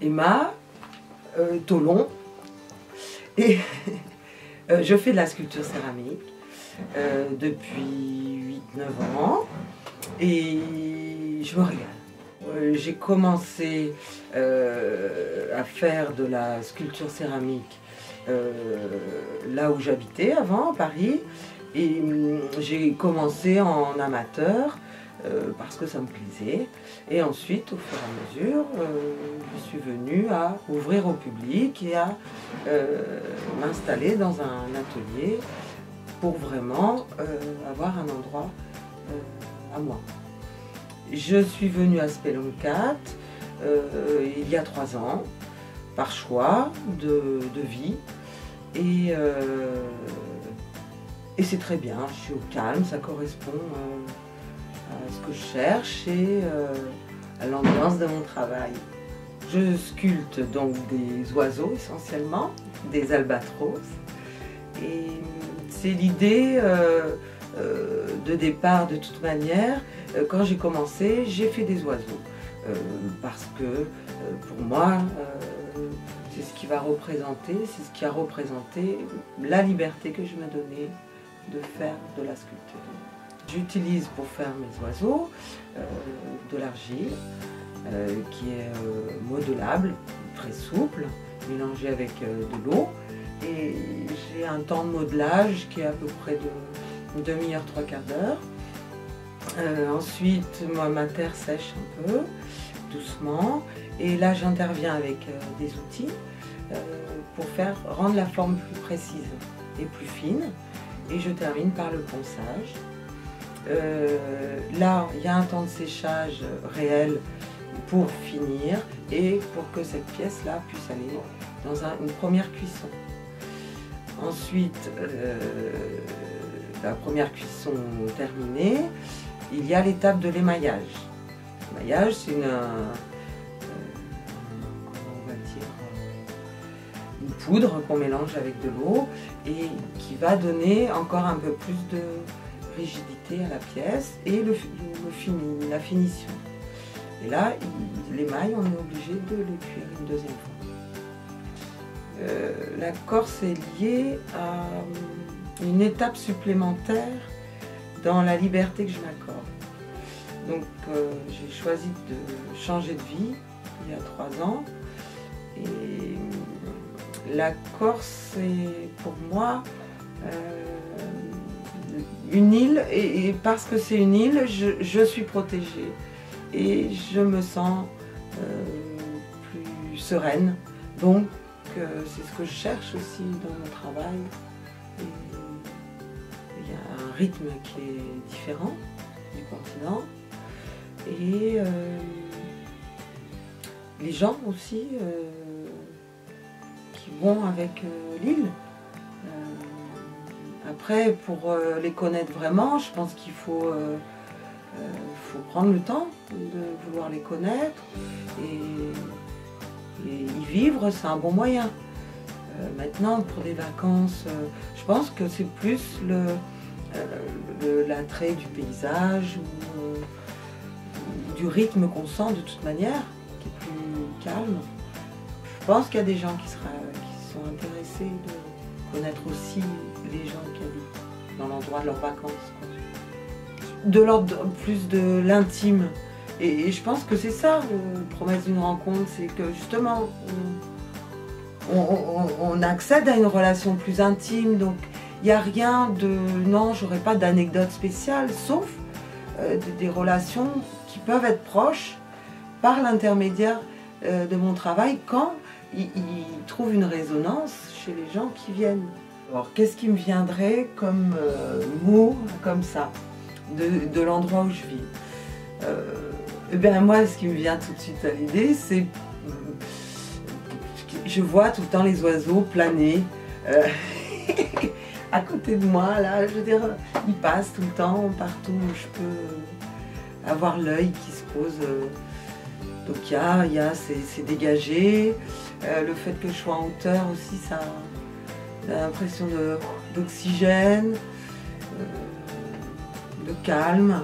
Emma Tolon et je fais de la sculpture céramique depuis 8-9 ans et je me régale. J'ai commencé à faire de la sculpture céramique là où j'habitais avant, à Paris, et j'ai commencé en amateur parce que ça me plaisait. Et ensuite, au fur et à mesure, je suis venue à ouvrir au public et à m'installer dans un atelier pour vraiment avoir un endroit à moi. Je suis venue à Speloncat il y a 3 ans, par choix de vie. Et c'est très bien, je suis au calme, ça correspond à ce que je cherche et à l'ambiance de mon travail. Je sculpte donc des oiseaux essentiellement, des albatros. Et c'est l'idée de départ de toute manière. Quand j'ai commencé, j'ai fait des oiseaux. Parce que pour moi, c'est ce qui va représenter, c'est ce qui a représenté la liberté que je me donnais de faire de la sculpture. J'utilise pour faire mes oiseaux de l'argile qui est modelable, très souple, mélangée avec de l'eau. Et j'ai un temps de modelage qui est à peu près de 1/2 heure, 3/4 d'heure. Ensuite, moi, ma terre sèche un peu, doucement. Et là, j'interviens avec des outils pour rendre la forme plus précise et plus fine. Et je termine par le ponçage. Là, il y a un temps de séchage réel pour finir et pour que cette pièce-là puisse aller dans une première cuisson. Ensuite, la première cuisson terminée, il y a l'étape de l'émaillage. L'émaillage, c'est une poudre qu'on mélange avec de l'eau et qui va donner encore un peu plus de rigidité à la pièce et la finition. Et là, l'émail, on est obligé de les cuire une deuxième fois. La Corse est liée à une étape supplémentaire dans la liberté que je m'accorde. Donc j'ai choisi de changer de vie il y a 3 ans. Et la Corse est pour moi une île, et parce que c'est une île, je suis protégée et je me sens plus sereine. Donc c'est ce que je cherche aussi dans mon travail. Et il y a un rythme qui est différent du continent. Et les gens aussi qui vont avec l'île. Après, pour les connaître vraiment, je pense qu'il faut prendre le temps de vouloir les connaître et y vivre, c'est un bon moyen. Maintenant, pour des vacances, je pense que c'est plus l'attrait du paysage ou du rythme qu'on sent de toute manière, qui est plus calme. Je pense qu'il y a des gens qui sont intéressés de connaître aussi les gens qui habitent dans l'endroit de leurs vacances. De l'ordre plus de l'intime. Et je pense que c'est ça, promesse d'une rencontre, c'est que justement, on accède à une relation plus intime. Donc il n'y a rien de... Non, j'aurais pas d'anecdote spéciale, sauf des relations qui peuvent être proches par l'intermédiaire de mon travail quand ils trouvent une résonance chez les gens qui viennent. Alors qu'est-ce qui me viendrait comme mot, comme ça, de l'endroit où je vis? Eh bien moi, ce qui me vient tout de suite à l'idée, c'est... Je vois tout le temps les oiseaux planer à côté de moi, là, je veux dire, ils passent tout le temps, partout où je peux avoir l'œil qui se pose. Donc c'est dégagé. Le fait que je sois en hauteur aussi, ça a l'impression d'oxygène, de calme,